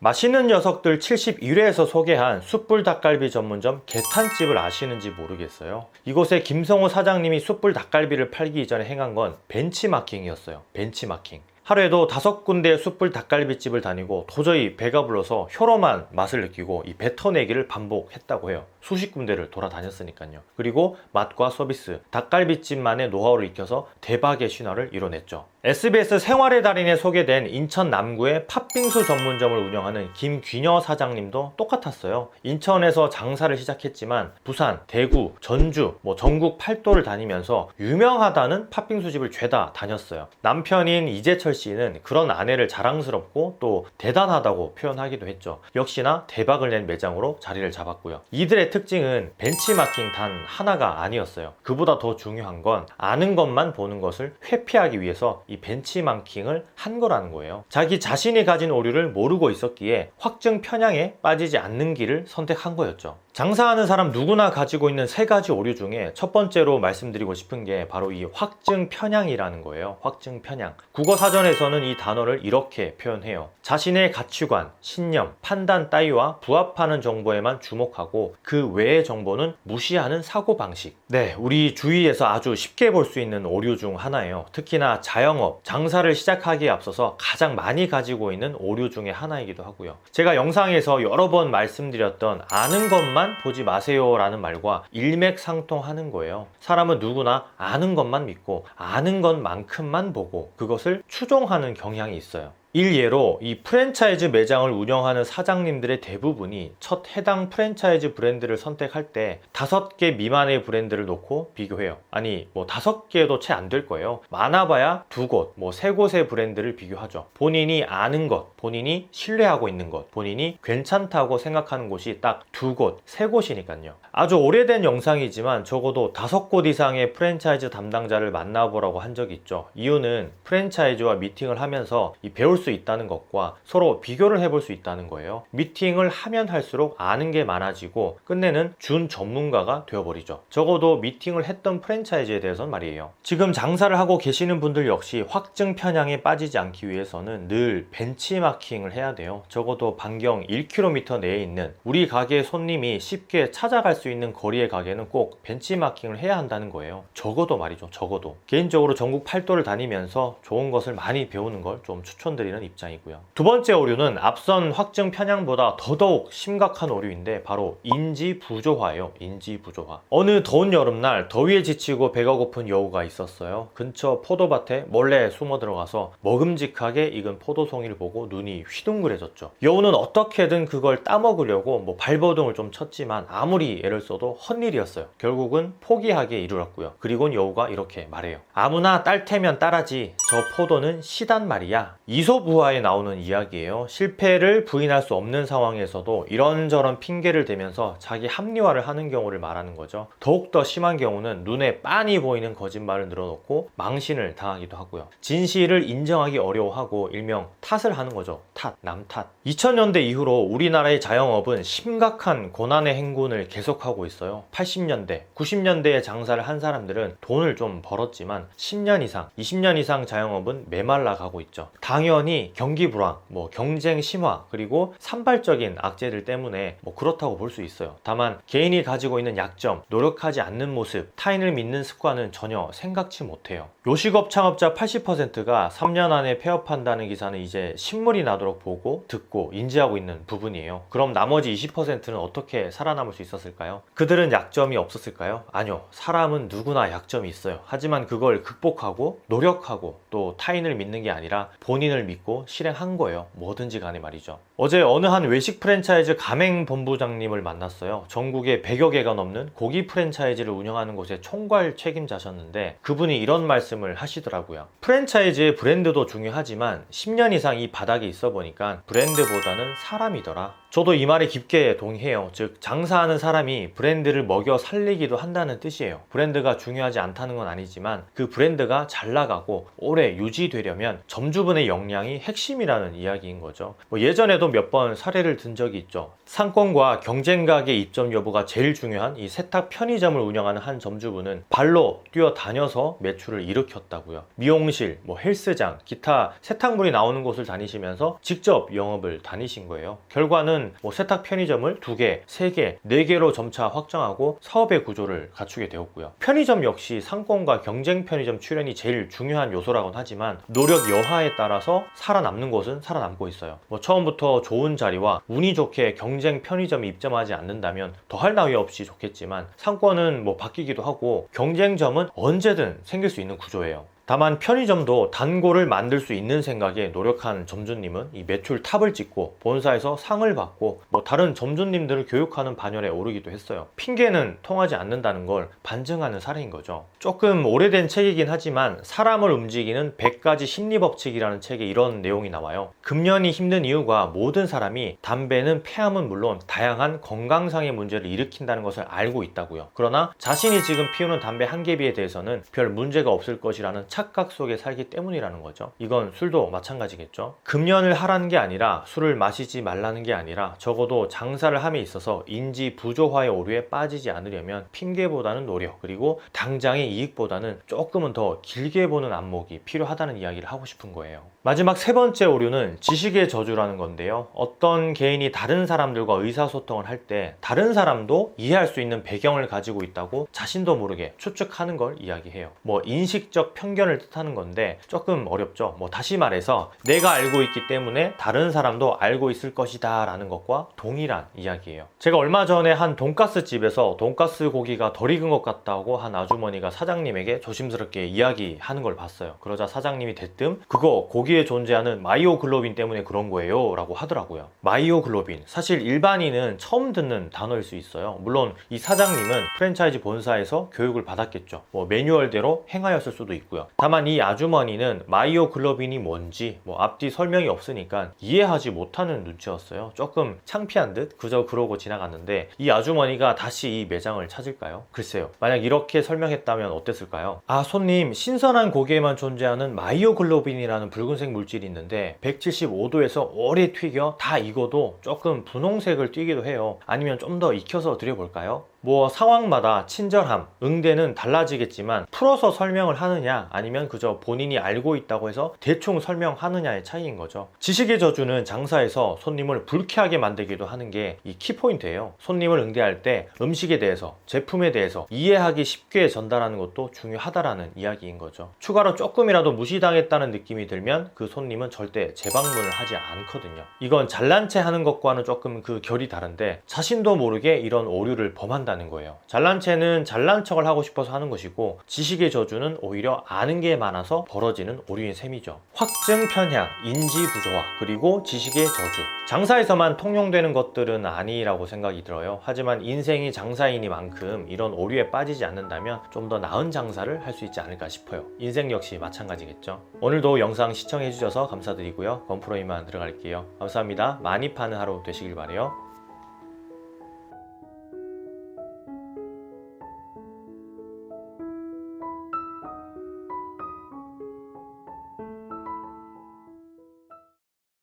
맛있는 녀석들 71회에서 소개한 숯불 닭갈비 전문점 개탄집을 아시는지 모르겠어요. 이곳에 김성호 사장님이 숯불 닭갈비를 팔기 이전에 행한 건 벤치마킹이었어요. 벤치마킹. 하루에도 5군데의 숯불 닭갈비집을 다니고 도저히 배가 불러서 혀로만 맛을 느끼고 이 뱉어내기를 반복했다고 해요. 수십 군데를 돌아다녔으니까요. 그리고 맛과 서비스, 닭갈비집만의 노하우를 익혀서 대박의 신화를 이뤄냈죠. SBS 생활의 달인에 소개된 인천 남구의 팥빙수 전문점을 운영하는 김귀녀 사장님도 똑같았어요. 인천에서 장사를 시작했지만 부산, 대구, 전주, 전국 8도를 다니면서 유명하다는 팥빙수집을 죄다 다녔어요. 남편인 이재철 씨는 그런 아내를 자랑스럽고 또 대단하다고 표현하기도 했죠. 역시나 대박을 낸 매장으로 자리를 잡았고요. 이들의 특징은 벤치마킹 단 하나가 아니었어요. 그보다 더 중요한 건 아는 것만 보는 것을 회피하기 위해서 이 벤치마킹을 한 거라는 거예요. 자기 자신이 가진 오류를 모르고 있었기에 확증 편향에 빠지지 않는 길을 선택한 거였죠. 장사하는 사람 누구나 가지고 있는 3가지 오류 중에 첫 번째로 말씀드리고 싶은 게 바로 이 확증 편향이라는 거예요. 확증 편향. 국어 사전에서는 이 단어를 이렇게 표현해요. 자신의 가치관, 신념, 판단 따위와 부합하는 정보에만 주목하고 그 외의 정보는 무시하는 사고방식. 네, 우리 주위에서 아주 쉽게 볼 수 있는 오류 중 하나예요. 특히나 자영업, 장사를 시작하기에 앞서서 가장 많이 가지고 있는 오류 중에 하나이기도 하고요. 제가 영상에서 여러 번 말씀드렸던 아는 것만 보지 마세요 라는 말과 일맥상통하는 거예요. 사람은 누구나 아는 것만 믿고 아는 것만큼만 보고 그것을 추종하는 경향이 있어요. 일예로 이 프랜차이즈 매장을 운영하는 사장님들의 대부분이 첫 해당 프랜차이즈 브랜드를 선택할 때 5개 미만의 브랜드를 놓고 비교해요. 아니 5개도 채 안 될 거예요. 많아봐야 2곳, 3곳의 브랜드를 비교하죠. 본인이 아는 것, 본인이 신뢰하고 있는 것, 본인이 괜찮다고 생각하는 곳이 딱 2곳, 3곳이니까요. 아주 오래된 영상이지만 적어도 5곳 이상의 프랜차이즈 담당자를 만나보라고 한 적이 있죠. 이유는 프랜차이즈와 미팅을 하면서 배울 수 있다는 것과 서로 비교를 해볼 수 있다는 거예요. 미팅을 하면 할수록 아는 게 많아지고 끝내는 준 전문가가 되어버리죠. 적어도 미팅을 했던 프랜차이즈에 대해서는 말이에요. 지금 장사를 하고 계시는 분들 역시 확증 편향에 빠지지 않기 위해서는 늘 벤치마킹을 해야 돼요. 적어도 반경 1km 내에 있는 우리 가게 손님이 쉽게 찾아갈 수 있는 거리의 가게는 꼭 벤치마킹을 해야 한다는 거예요. 적어도 말이죠. 적어도. 개인적으로 전국 8도를 다니면서 좋은 것을 많이 배우는 걸 좀 추천드리는 입장이고요. 두 번째 오류는 앞선 확증 편향보다 더더욱 심각한 오류인데 바로 인지 부조화예요. 인지 부조화. 어느 더운 여름날 더위에 지치고 배가 고픈 여우가 있었어요. 근처 포도밭에 몰래 숨어 들어가서 먹음직하게 익은 포도송이를 보고 눈이 휘둥그레졌죠. 여우는 어떻게든 그걸 따먹으려고 발버둥을 좀 쳤지만 아무리 애를 써도 헛일이었어요. 결국은 포기하게 이르렀고요. 그리고 여우가 이렇게 말해요. 아무나 딸 테면 따라지. 저 포도는 시단 말이야. 이소부화에 나오는 이야기예요. 실패를 부인할 수 없는 상황에서도 이런저런 핑계를 대면서 자기 합리화를 하는 경우를 말하는 거죠. 더욱더 심한 경우는 눈에 빤히 보이는 거짓말을 늘어놓고 망신을 당하기도 하고요. 진실을 인정하기 어려워하고 일명 탓을 하는 거죠. 탓, 남 탓. 2000년대 이후로 우리나라의 자영업은 심각한 고난의 행군을 계속하고 있어요. 80년대, 90년대에 장사를 한 사람들은 돈을 좀 벌었지만 10년 이상, 20년 이상 자영업은 메말라 가고 있죠. 당연히 경기 불황, 경쟁 심화, 그리고 산발적인 악재들 때문에 그렇다고 볼 수 있어요. 다만 개인이 가지고 있는 약점, 노력하지 않는 모습, 타인을 믿는 습관은 전혀 생각지 못해요. 요식업 창업자 80%가 3년 안에 폐업한다는 기사는 이제 신물이 나도록 보고 듣고 인지하고 있는 부분이에요. 그럼 나머지 20%는 어떻게 살아남을 수 있었을까요? 그들은 약점이 없었을까요? 아니요. 사람은 누구나 약점이 있어요. 하지만 그걸 극복하고 노력하고 또 타인을 믿는 게 아니라 본인을 믿고 실행한 거예요. 뭐든지 간에 말이죠. 어제 어느 한 외식 프랜차이즈 가맹본부장님을 만났어요. 전국에 100여 개가 넘는 고기 프랜차이즈를 운영하는 곳의 총괄 책임자셨는데 그분이 이런 말씀을 하시더라고요. 프랜차이즈의 브랜드도 중요하지만 10년 이상 이 바닥에 있어 보니까 브랜드보다는 사람이더라. 저도 이 말에 깊게 동의해요. 즉 장사하는 사람이 브랜드를 먹여 살리기도 한다는 뜻이에요. 브랜드가 중요하지 않다는 건 아니지만 그 브랜드가 잘 나가고 오래 유지되려면 점주분의 역량이 가장이 핵심이라는 이야기인 거죠. 예전에도 몇 번 사례를 든 적이 있죠. 상권과 경쟁가게 입점 여부가 제일 중요한 이 세탁 편의점을 운영하는 한 점주분은 발로 뛰어다녀서 매출을 일으켰다고요. 미용실, 헬스장, 기타 세탁물이 나오는 곳을 다니시면서 직접 영업을 다니신 거예요. 결과는 세탁 편의점을 2개, 3개, 4개로 점차 확장하고 사업의 구조를 갖추게 되었고요. 편의점 역시 상권과 경쟁 편의점 출현이 제일 중요한 요소라고는 하지만 노력 여하에 따라서 살아남는 곳은 살아남고 있어요. 처음부터 좋은 자리와 운이 좋게 경쟁 편의점이 입점하지 않는다면 더할 나위 없이 좋겠지만 상권은 바뀌기도 하고 경쟁점은 언제든 생길 수 있는 구조예요. 다만 편의점도 단골을 만들 수 있는 생각에 노력한 점주님은 이 매출 탑을 찍고 본사에서 상을 받고 다른 점주님들을 교육하는 반열에 오르기도 했어요. 핑계는 통하지 않는다는 걸 반증하는 사례인 거죠. 조금 오래된 책이긴 하지만 사람을 움직이는 100가지 심리법칙이라는 책에 이런 내용이 나와요. 금년이 힘든 이유가 모든 사람이 담배는 폐암은 물론 다양한 건강상의 문제를 일으킨다는 것을 알고 있다고요. 그러나 자신이 지금 피우는 담배 한 개비에 대해서는 별 문제가 없을 것이라는 착각 속에 살기 때문이라는 거죠. 이건 술도 마찬가지겠죠. 금연을 하라는 게 아니라 술을 마시지 말라는 게 아니라 적어도 장사를 함에 있어서 인지 부조화의 오류에 빠지지 않으려면 핑계보다는 노력, 그리고 당장의 이익보다는 조금은 더 길게 보는 안목이 필요하다는 이야기를 하고 싶은 거예요. 마지막 3번째 오류는 지식의 저주라는 건데요. 어떤 개인이 다른 사람들과 의사소통을 할 때 다른 사람도 이해할 수 있는 배경을 가지고 있다고 자신도 모르게 추측하는 걸 이야기해요. 인식적 편견을 뜻하는 건데 조금 어렵죠. 다시 말해서 내가 알고 있기 때문에 다른 사람도 알고 있을 것이다 라는 것과 동일한 이야기예요. 제가 얼마 전에 한 돈가스 집에서 돈가스 고기가 덜 익은 것 같다고 한 아주머니가 사장님에게 조심스럽게 이야기하는 걸 봤어요. 그러자 사장님이 대뜸 그거 고기에 존재하는 마이오글로빈 때문에 그런 거예요 라고 하더라고요. 마이오글로빈, 사실 일반인은 처음 듣는 단어일 수 있어요. 물론 이 사장님은 프랜차이즈 본사에서 교육을 받았겠죠. 매뉴얼대로 행하였을 수도 있고요. 다만 이 아주머니는 마이오글로빈이 뭔지 앞뒤 설명이 없으니까 이해하지 못하는 눈치였어요. 조금 창피한 듯 그저 그러고 지나갔는데 이 아주머니가 다시 이 매장을 찾을까요? 글쎄요. 만약 이렇게 설명했다면 어땠을까요? 아, 손님, 신선한 고기에만 존재하는 마이오글로빈이라는 붉은색 물질이 있는데 175도에서 오래 튀겨 다 익어도 조금 분홍색을 띠기도 해요. 아니면 좀 더 익혀서 드려볼까요? 상황마다 친절함, 응대는 달라지겠지만 풀어서 설명을 하느냐 아니면 그저 본인이 알고 있다고 해서 대충 설명하느냐의 차이인 거죠. 지식의 저주는 장사에서 손님을 불쾌하게 만들기도 하는 게 이 키포인트예요. 손님을 응대할 때 음식에 대해서, 제품에 대해서 이해하기 쉽게 전달하는 것도 중요하다라는 이야기인 거죠. 추가로 조금이라도 무시당했다는 느낌이 들면 그 손님은 절대 재방문을 하지 않거든요. 이건 잘난 체 하는 것과는 조금 그 결이 다른데 자신도 모르게 이런 오류를 범한다는 거예요. 잘난 체는 잘난 척을 하고 싶어서 하는 것이고 지식의 저주는 오히려 아는 게 많아서 벌어지는 오류인 셈이죠. 확증 편향, 인지 부조화, 그리고 지식의 저주. 장사에서만 통용되는 것들은 아니라고 생각이 들어요. 하지만 인생이 장사이니만큼 이런 오류에 빠지지 않는다면 좀 더 나은 장사를 할 수 있지 않을까 싶어요. 인생 역시 마찬가지겠죠. 오늘도 영상 시청해 주셔서 감사드리고요. 건프로 이만 들어갈게요. 감사합니다. 많이 파는 하루 되시길 바래요.